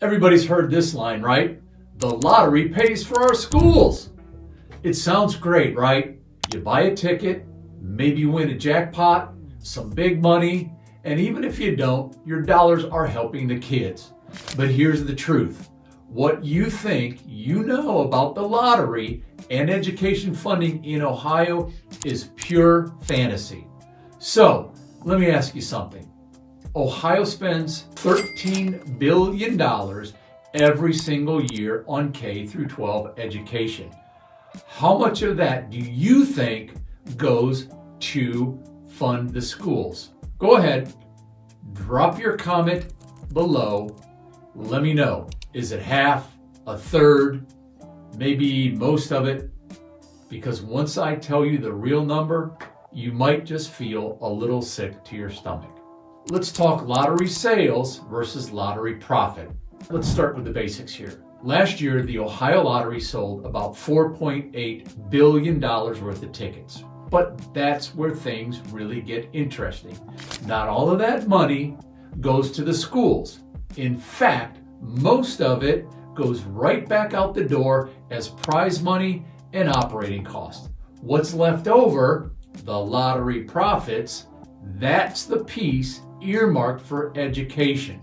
Everybody's heard this line, right? The lottery pays for our schools. It sounds great, right? You buy a ticket, maybe you win a jackpot, some big money, and even if you don't, your dollars are helping the kids. But here's the truth. What you think you know about the lottery and education funding in Ohio is pure fantasy. So, let me ask you something. Ohio spends $13 billion every single year on K through 12 education. How much of that do you think goes to fund the schools? Go ahead, drop your comment below. Let me know. Is it half, a third, maybe most of it? Because once I tell you the real number, you might just feel a little sick to your stomach. Let's talk lottery sales versus lottery profit. Let's start with the basics here. Last year, the Ohio Lottery sold about $4.8 billion worth of tickets. But that's where things really get interesting. Not all of that money goes to the schools. In fact, most of it goes right back out the door as prize money and operating costs. What's left over, the lottery profits, that's the piece earmarked for education.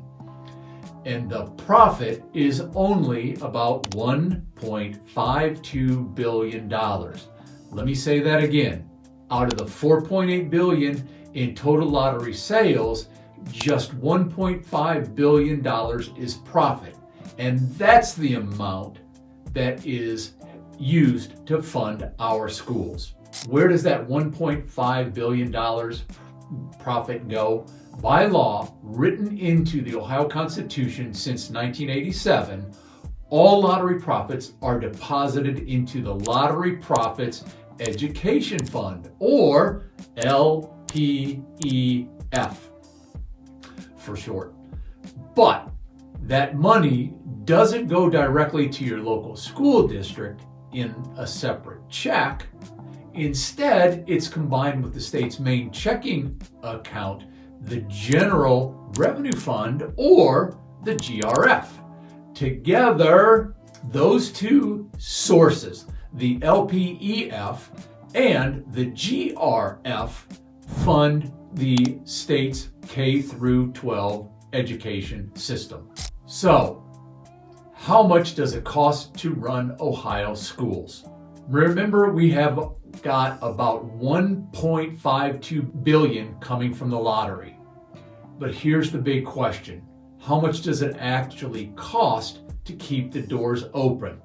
And the profit is only about $1.52 billion. Let me say that again. Out of the $4.8 billion in total lottery sales, just $1.5 billion is profit. And that's the amount that is used to fund our schools. Where does that $1.5 billion profit go? By law, written into the Ohio Constitution since 1987, all lottery profits are deposited into the Lottery Profits Education Fund, or LPEF for short. But that money doesn't go directly to your local school district in a separate check. Instead, it's combined with the state's main checking account, the General Revenue Fund, or the GRF. Together, those two sources, the LPEF and the GRF, fund the state's K through 12 education system. So, how much does it cost to run Ohio schools? Remember, we have got about $1.52 billion coming from the lottery. But here's the big question. How much does it actually cost to keep the doors open?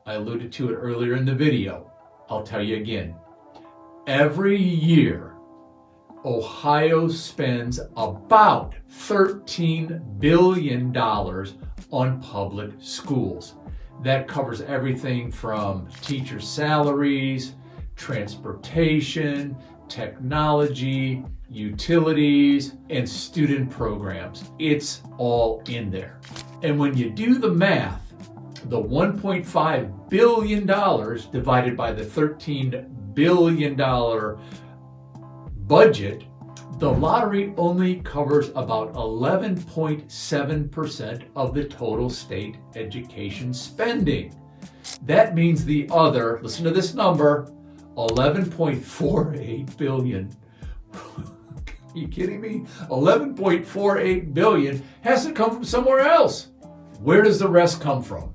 I alluded to it earlier in the video. I'll tell you again. Every year, Ohio spends about $13 billion on public schools. That covers everything from teacher salaries, transportation, technology, utilities, and student programs. It's all in there. And when you do the math, the $1.5 billion divided by the $13 billion budget, the lottery only covers about 11.7% of the total state education spending. That means the other, listen to this number, $11.48 billion. Are you kidding me? $11.48 billion has to come from somewhere else. Where does the rest come from?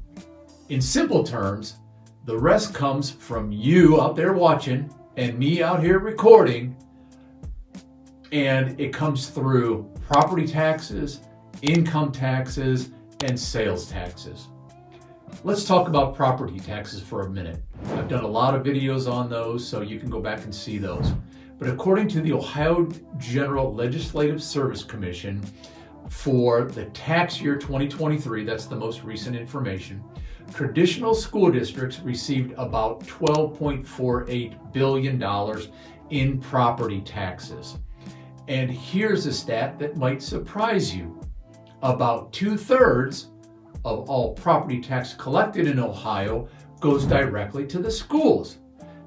In simple terms, the rest comes from you out there watching and me out here recording, and it comes through property taxes, income taxes, and sales taxes. Let's talk about property taxes for a minute. I've done a lot of videos on those, so you can go back and see those. But according to the Ohio General Legislative Service Commission, for the tax year 2023, that's the most recent information, traditional school districts received about $12.48 billion in property taxes. And here's a stat that might surprise you. About 2/3 of all property tax collected in Ohio goes directly to the schools.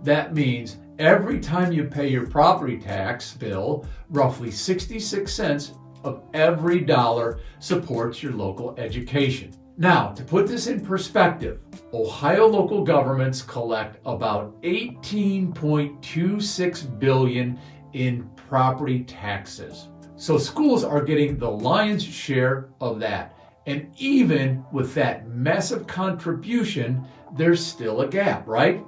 That means every time you pay your property tax bill, roughly 66 cents of every dollar supports your local education. Now, to put this in perspective, Ohio local governments collect about $18.26 billion in property taxes. So schools are getting the lion's share of that. And even with that massive contribution, there's still a gap, right?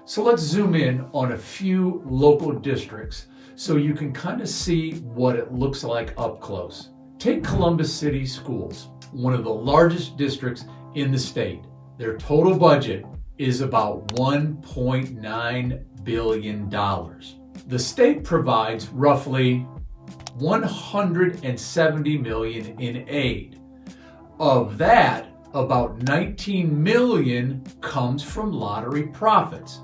So let's zoom in on a few local districts so you can kind of see what it looks like up close. Take Columbus City Schools, one of the largest districts in the state. Their total budget is about $1.9 billion. The state provides roughly $170 million in aid. Of that, about $19 million comes from lottery profits.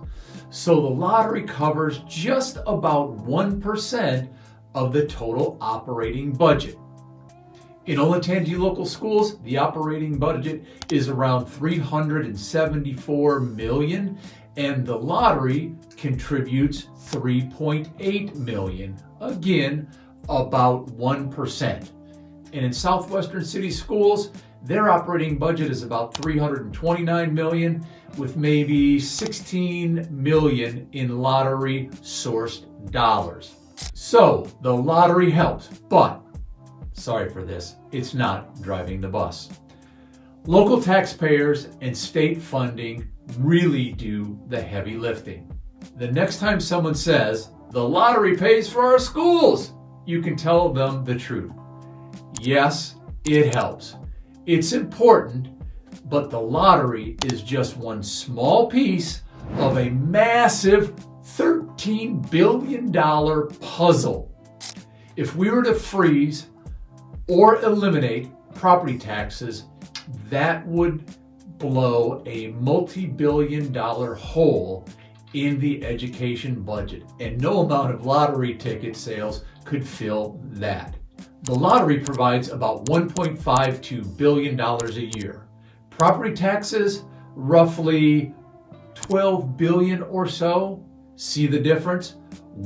So the lottery covers just about 1% of the total operating budget. In Olentangy local schools, the operating budget is around $374 million, and the lottery contributes $3.8 million. Again, about 1%. And in Southwestern City Schools, their operating budget is about $329 million, with maybe $16 million in lottery-sourced dollars. So the lottery helps, but sorry for this, it's not driving the bus. Local taxpayers and state funding really do the heavy lifting. The next time someone says, the lottery pays for our schools, you can tell them the truth. Yes, it helps. It's important, but the lottery is just one small piece of a massive $13 billion puzzle. If we were to freeze or eliminate property taxes, that would blow a multi-billion-dollar hole in the education budget, and no amount of lottery ticket sales could fill that. The lottery provides about $1.52 billion a year. Property taxes, roughly $12 billion or so. See the difference?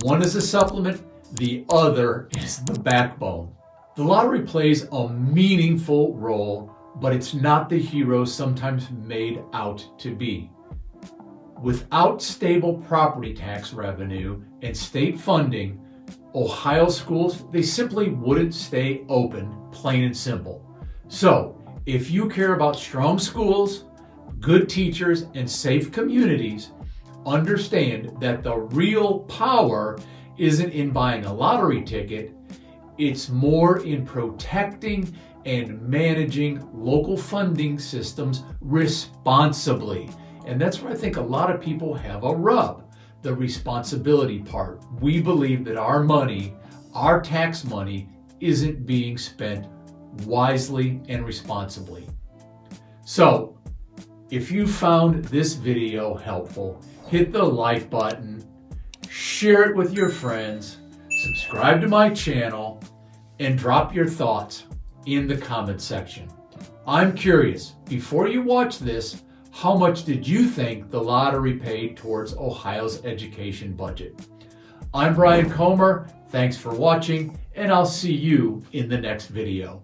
One is a supplement, the other is the backbone. The lottery plays a meaningful role, but it's not the hero sometimes made out to be. Without stable property tax revenue and state funding, Ohio schools, they simply wouldn't stay open, plain and simple. So, if you care about strong schools, good teachers, and safe communities, understand that the real power isn't in buying a lottery ticket, it's more in protecting and managing local funding systems responsibly. And that's where I think a lot of people have a rub. The responsibility part. We believe that our money, our tax money, isn't being spent wisely and responsibly. So, if you found this video helpful, hit the like button, share it with your friends, subscribe to my channel, and drop your thoughts in the comment section. I'm curious, before you watch this, how much did you think the lottery paid towards Ohio's education budget? I'm Brian Comer. Thanks for watching, and I'll see you in the next video.